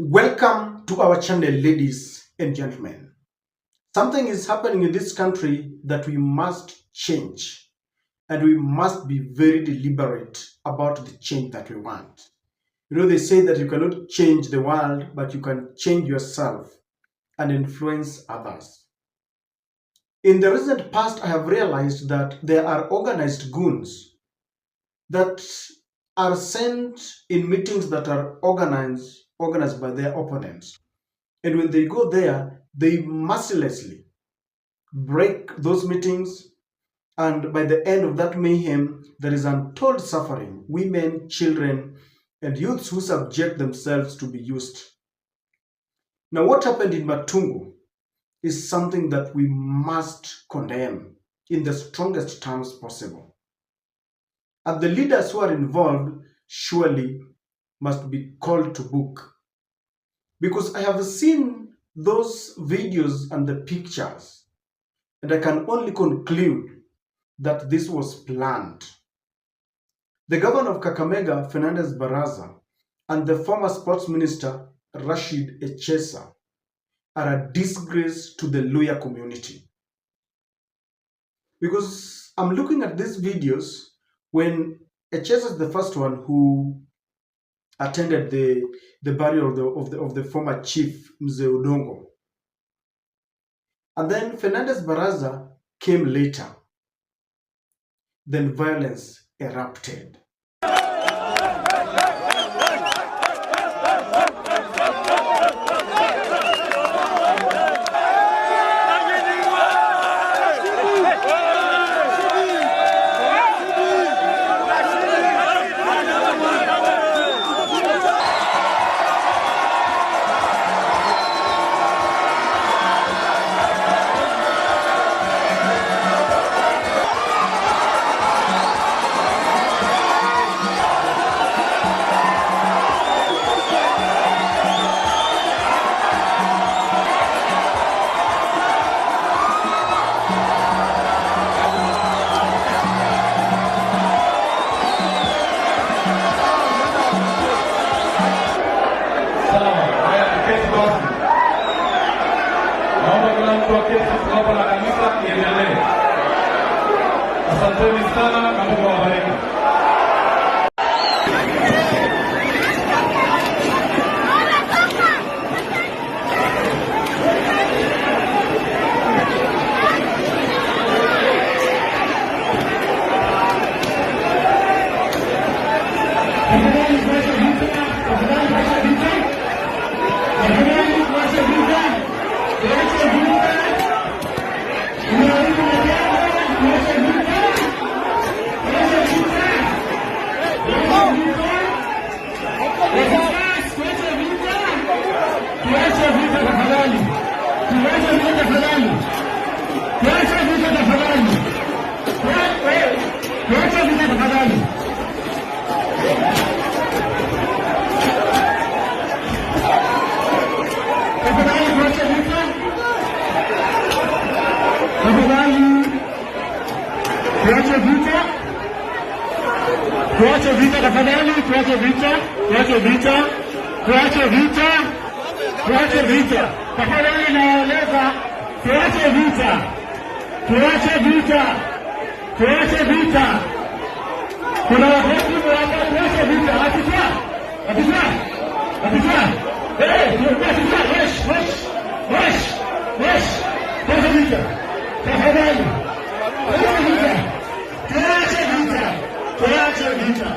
Welcome to our channel, ladies and gentlemen. Something is happening in this country that we must change, and we must be very deliberate about the change that we want. They say that you cannot change the world, but you can change yourself and influence others. In the recent past, I have realized that there are organized goons that are sent in meetings that are organized by their opponents. And when they go there, they mercilessly break those meetings. And by the end of that mayhem, there is untold suffering, women, children, and youths who subject themselves to be used. Now, what happened in Matungu is something that we must condemn in the strongest terms possible. And the leaders who are involved surely must be called to book. Because I have seen those videos and the pictures, and I can only conclude that this was planned. The governor of Kakamega, Fernandez Baraza, and the former sports minister, Rashid Echesa, are a disgrace to the Luya community. Because I'm looking at these videos when Echesa is the first one who attended the burial of the former chief Mzee Udongo. And then Fernandez Baraza came later. Then violence erupted. Asanteni sana na Mungu awabariki. Tuache vita tafadhali, tuache vita tafadhali, naeleza, tuache vita. Kuna wakati hapa, tuache vita, hatujua, tuache vita, tafadhali, tuache vita.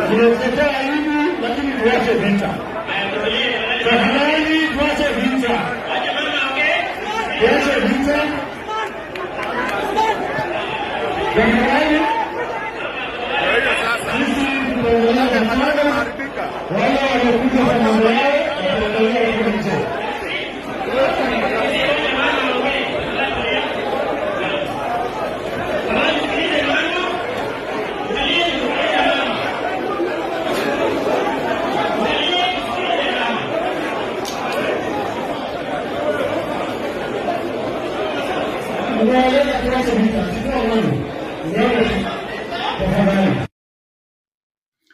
Tunatetea hivi, lakini tuache vita. Tafadhali tuache vita. Tuache vita. Tafadhali. Sisi tunaendelea na mada. Wale waliokuja kwa mambo yao, wataendelea kwa mchezo.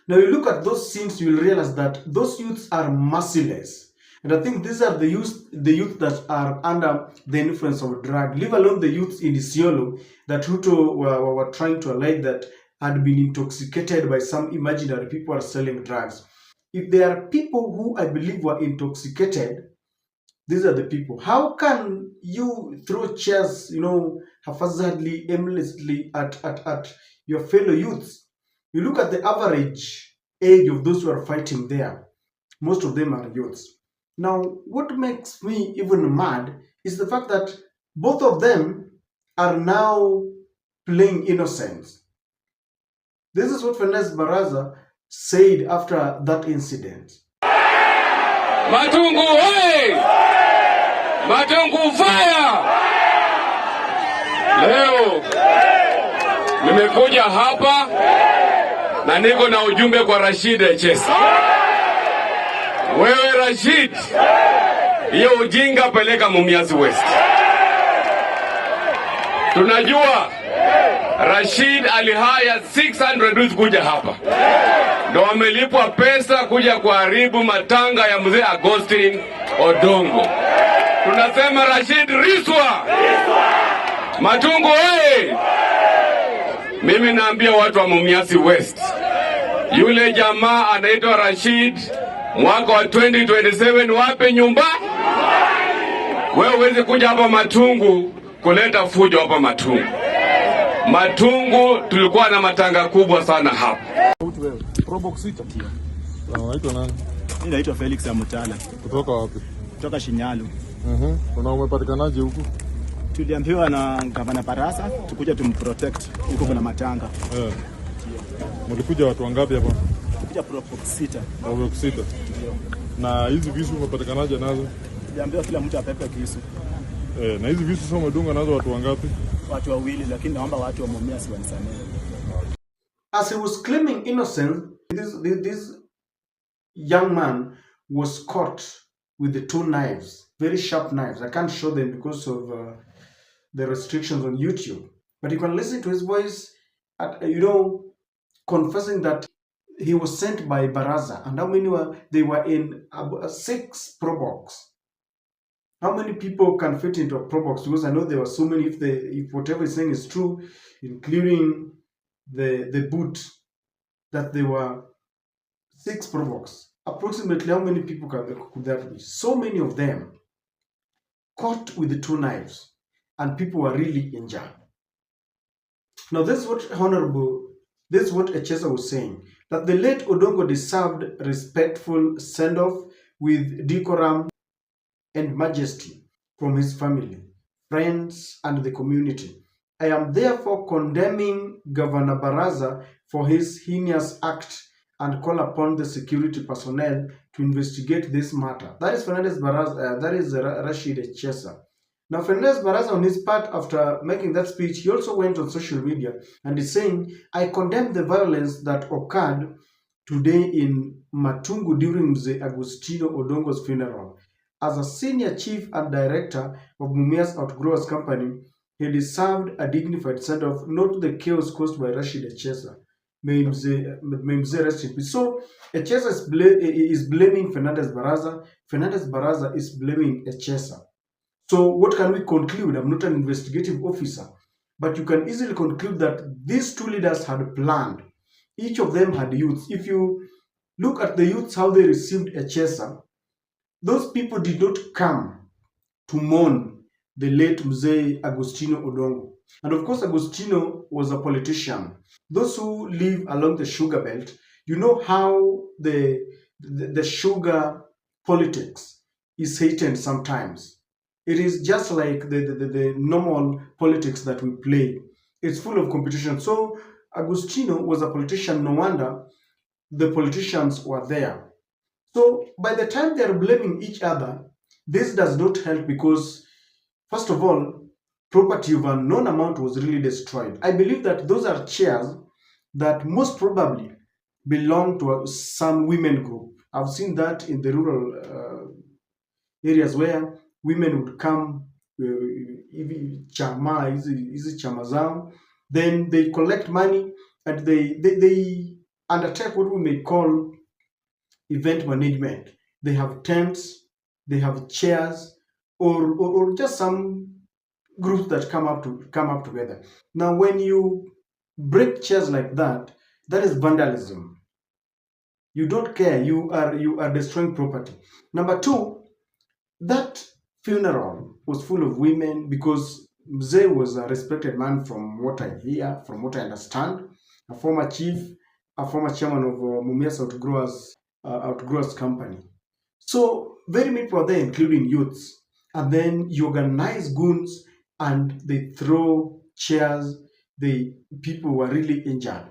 Now you look at those scenes, you will realize that those youths are merciless. And I think these are the youth that are under the influence of drug, leave alone the youths in Isiolo that Ruto were trying to allege that had been intoxicated by some imaginary people are selling drugs. If there are people who I believe were intoxicated, these are the people. How can you throw chairs, haphazardly, aimlessly at your fellow youths? You look at the average age of those who are fighting there. Most of them are youths. Now, what makes me even mad is the fact that both of them are now playing innocence. This is what Fernandez Baraza said after that incident. Matungu hey! Matungu fire! Leo nimekuja hapa na niko na ujumbe kwa Rashid Echesa. Wewe Rashid, hiyo ujinga peleka Mumias West. Tunajua Rashid alihaya 600 youth kuja hapa, ndo wamelipwa pesa kuja kuharibu matanga ya mzee Agustin Odongo. Tunasema Rashid riswa, Matungu hey! Mimi naambia watu wa Mumias West, yule jamaa anaitwa Rashid, mwaka wa 2027 wape nyumba. Wewe uweze kuja hapa Matungu kuleta fujo hapa Matungu. Matungu tulikuwa na matanga kubwa sana hapa. Unaitwa nani? Mimi naitwa Felix Amutala. Kutoka wapi? Kutoka Shinyalu. Umepatikanaje huku? Tuliambiwa na Gavana Barasa tukuja tumprotect huko kuna matanga. Mlikuja watu wangapi hapa? Kuja Probox 6. Probox 6. Na hizi visu umepatikanaje nazo? Tuliambiwa kila mtu apepe kisu. Na hizi visu sio umedunga nazo watu wangapi? Watu wawili, lakini naomba watu wa Mumias wanisamehe. As he was claiming innocence, this young man was caught with the 2 knives, very sharp knives. I can't show them because of the restrictions on YouTube. But you can listen to his voice, confessing that he was sent by Baraza. And how many they were in 6 Probox. How many people can fit into a Probox? Because I know there were so many, if whatever he's saying is true, including the boot, that there were 6 Probox. Approximately how many people could that be? So many of them caught with the 2 knives, and people were really injured. Now this is what Echesa was saying, that the late Odongo deserved respectful send-off with decorum and majesty from his family, friends, and the community. I am therefore condemning Governor Baraza for his heinous act and call upon the security personnel to investigate this matter. That is Fernandez Baraza. That is Rashid Echesa. Now, Fernandez Baraza, on his part, after making that speech, he also went on social media and is saying, I condemn the violence that occurred today in Matungu during the Agustino Odongo's funeral. As a senior chief and director of Mumias Outgrowers Company, he deserved a dignified send-off, not the chaos caused by Rashid Echesa. May him rest in peace. So, Echesa is blaming Fernandez Baraza. Fernandez Baraza is blaming Echesa. So, what can we conclude? I'm not an investigative officer, but you can easily conclude that these 2 leaders had planned. Each of them had youths. If you look at the youths, how they received Echesa, those people did not come to mourn the late Mzee Agustino Odongo. And of course, Agustino was a politician. Those who live along the sugar belt, you know how the sugar politics is hated sometimes. It is just like the normal politics that we play. It's full of competition. So Agustino was a politician. No wonder the politicians were there. So by the time they are blaming each other, this does not help because, first of all, property of an unknown amount was really destroyed. I believe that those are chairs that most probably belong to some women group. I've seen that in the rural areas where women would come, chama zao, then they collect money and they undertake what we may call event management. They have tents, they have chairs, or just some groups that come up together. Now, when you break chairs like that, that is vandalism. You don't care. You are destroying property. Number two, that funeral was full of women because Mzee was a respected man from what I hear, from what I understand, a former chief, a former chairman of Mumias Outgrowers Company. So very many people are there, including youths. And then you organize goons and they throw chairs, people were really injured.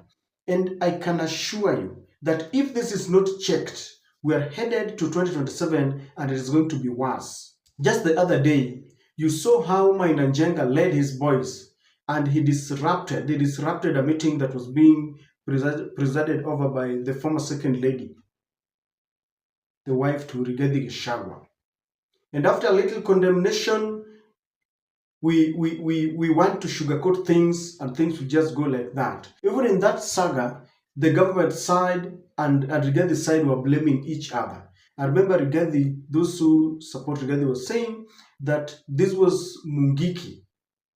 And I can assure you that if this is not checked, we are headed to 2027 and it is going to be worse. Just the other day, you saw how Mainanjenga led his boys and they disrupted a meeting that was being presided over by the former second lady, the wife to Rigathi Gachagua. And after a little condemnation, we want to sugarcoat things and things will just go like that. Even in that saga, the government side and Rigathi side were blaming each other. I remember Rigathi, those who support Rigathi were saying that this was Mungiki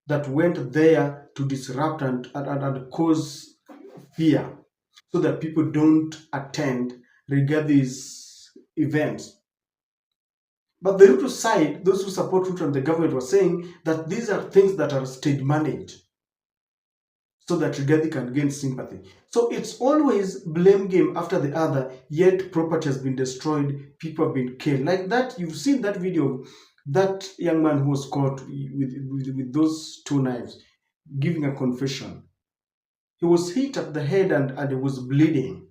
that went there to disrupt and cause fear so that people don't attend Rigathi's events. But the Ruto side, those who support Ruto and the government were saying that these are things that are stage managed so that Rigathi can gain sympathy. So it's always blame game after the other, yet property has been destroyed, people have been killed. Like that, you've seen that video, that young man who was caught with those two knives, giving a confession. He was hit at the head and he was bleeding.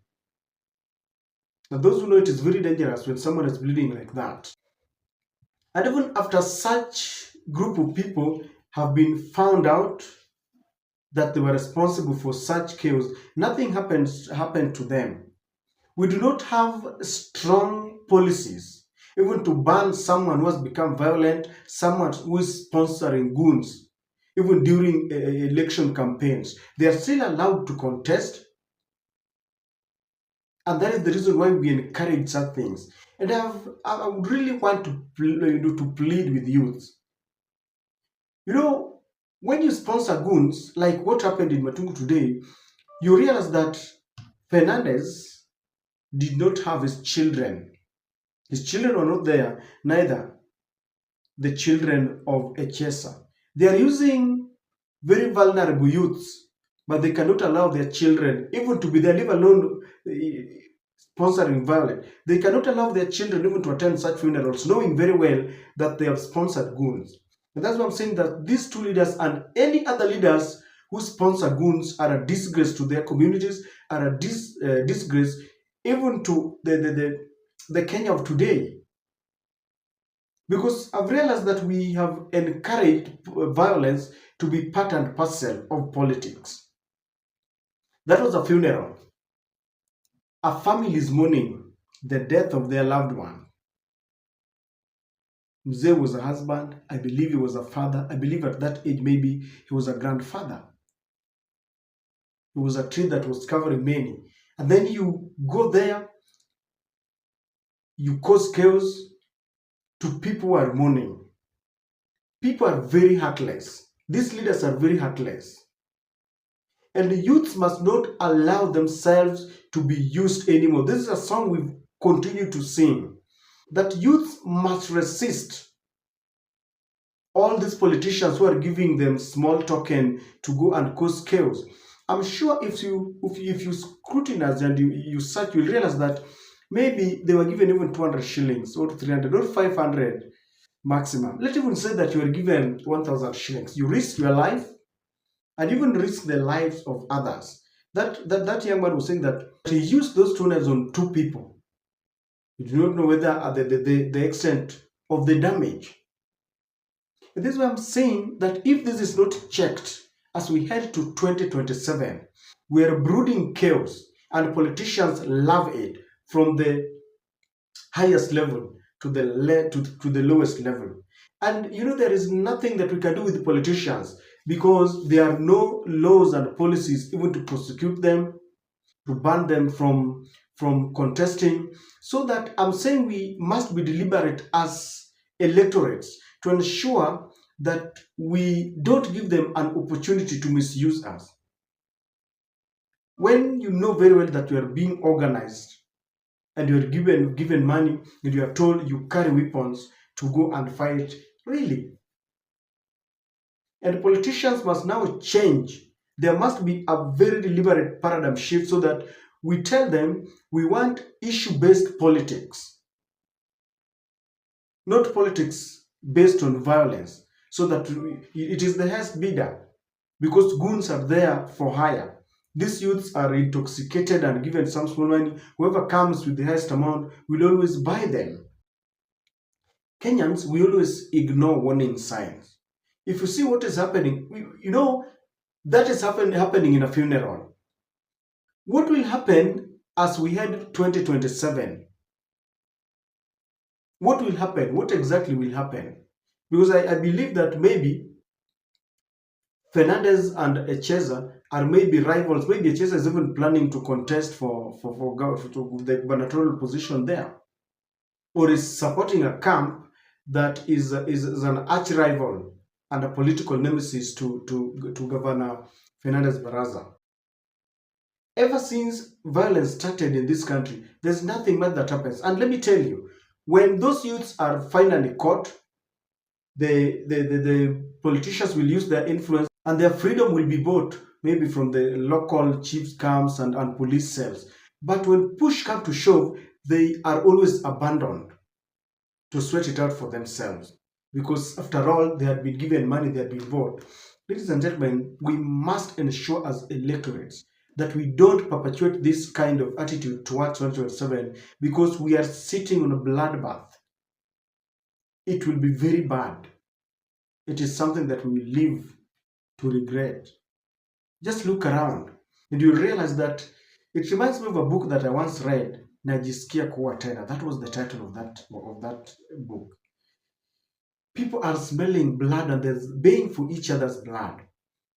Now those who know it is very dangerous when someone is bleeding like that. And even after such group of people have been found out that they were responsible for such chaos, nothing happened to them. We do not have strong policies, even to ban someone who has become violent, someone who is sponsoring goons, even during election campaigns. They are still allowed to contest, and that is the reason why we encourage such things. And I would really want to plead with youth. When you sponsor goons, like what happened in Matungu today, you realize that Fernandez did not have his children. His children were not there, neither the children of Echesa. They are using very vulnerable youths, but they cannot allow their children even to be there, leave alone sponsoring violence. They cannot allow their children even to attend such funerals, knowing very well that they have sponsored goons. And that's why I'm saying that these two leaders and any other leaders who sponsor goons are a disgrace to their communities, are a disgrace even to the Kenya of today. Because I've realized that we have encouraged violence to be part and parcel of politics. That was a funeral. A family is mourning the death of their loved one. Mzee was a husband. I believe he was a father. I believe at that age maybe he was a grandfather. He was a tree that was covering many. And then you go there, you cause chaos to people who are mourning. People are very heartless. These leaders are very heartless. And the youths must not allow themselves to be used anymore. This is a song we continue to sing. That youths must resist all these politicians who are giving them small token to go and cause chaos. I'm sure if you scrutinize and you search, you'll realize that maybe they were given even 200 shillings or 300 or 500 maximum. Let's even say that you were given 1,000 shillings. You risk your life and even risk the lives of others. That young man was saying that he used those 2 knives on 2 people. You do not know whether the extent of the damage. And this is why I'm saying that if this is not checked as we head to 2027, we are brooding chaos and politicians love it from the highest level to the lowest level. And there is nothing that we can do with the politicians because there are no laws and policies even to prosecute them. to ban them from contesting. So that I'm saying we must be deliberate as electorates to ensure that we don't give them an opportunity to misuse us. When you know very well that you are being organized and you are given money and you are told you carry weapons to go and fight, really. And politicians must now change. There must be a very deliberate paradigm shift so that we tell them we want issue-based politics, not politics based on violence, so that it is the highest bidder, because goons are there for hire. These youths are intoxicated and given some small money. Whoever comes with the highest amount will always buy them. Kenyans, we always ignore warning signs. If you see what is happening, that is happening in a funeral. What will happen as we head 2027? What will happen? What exactly will happen? Because I believe that maybe Fernandez and Echeza are maybe rivals. Maybe Echeza is even planning to contest for the gubernatorial position there, or is supporting a camp that is an arch rival and a political nemesis to Governor Fernandez Baraza. Ever since violence started in this country, there's nothing much that happens. And let me tell you, when those youths are finally caught, the politicians will use their influence and their freedom will be bought, maybe from the local chiefs camps and police cells. But when push comes to shove, they are always abandoned to sweat it out for themselves. Because after all, they had been given money, they had been bought. Ladies and gentlemen, we must ensure as electorates that we don't perpetuate this kind of attitude towards 2027, because we are sitting on a bloodbath. It will be very bad. It is something that we will live to regret. Just look around and you'll realize that it reminds me of a book that I once read, Najisikia Kuwa Tena. That was the title of that book. People are smelling blood and they're baying for each other's blood.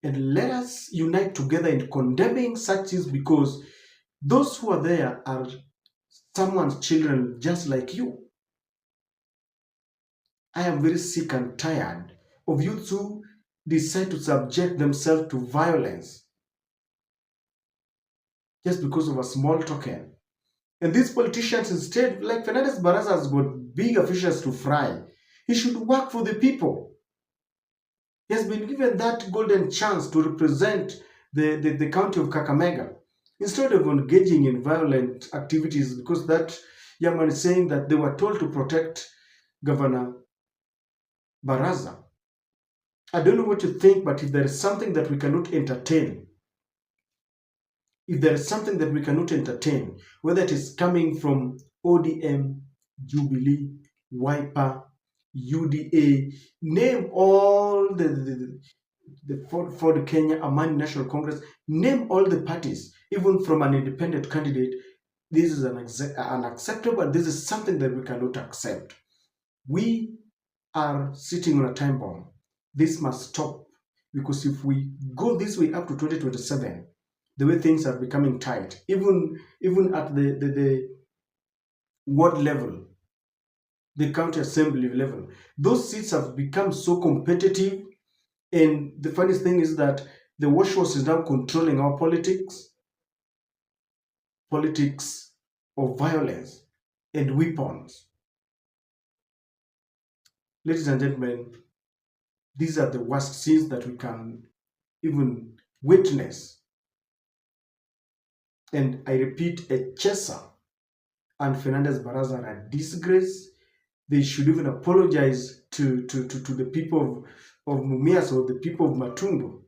And let us unite together in condemning such things, because those who are there are someone's children just like you. I am very sick and tired of youths who decide to subject themselves to violence just because of a small token. And these politicians, instead, like Fernandez Baraza has got big officials to fry. He should work for the people. He has been given that golden chance to represent the county of Kakamega, instead of engaging in violent activities, because that young man is saying that they were told to protect Governor Baraza. I don't know what you think, but if there is something that we cannot entertain, whether it is coming from ODM, Jubilee, Wiper, UDA, name all the Ford Kenya, Amani National Congress, name all the parties, even from an independent candidate, this is unacceptable, and this is something that we cannot accept. We are sitting on a time bomb. This must stop, because if we go this way up to 2027, the way things are becoming tight, even at the ward level, the county assembly level, those seats have become so competitive. And the funniest thing is that the wash horse is now controlling our politics of violence and weapons. Ladies and gentlemen, these are the worst scenes that we can even witness. And I repeat, Echesa and Fernandez Baraza are a disgrace. They should even apologize to the people of Mumias or the people of Matungo.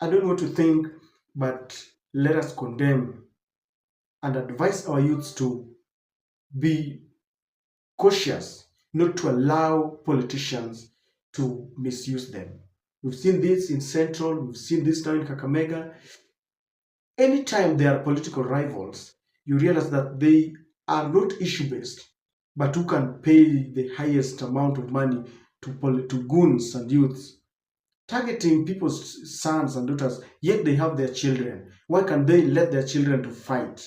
I don't know what to think, but let us condemn and advise our youths to be cautious, not to allow politicians to misuse them. We've seen this in Central, we've seen this now in Kakamega. Anytime there are political rivals, you realize that they are not issue-based, but who can pay the highest amount of money to goons and youths. targeting people's sons and daughters, yet they have their children. Why can't they let their children to fight?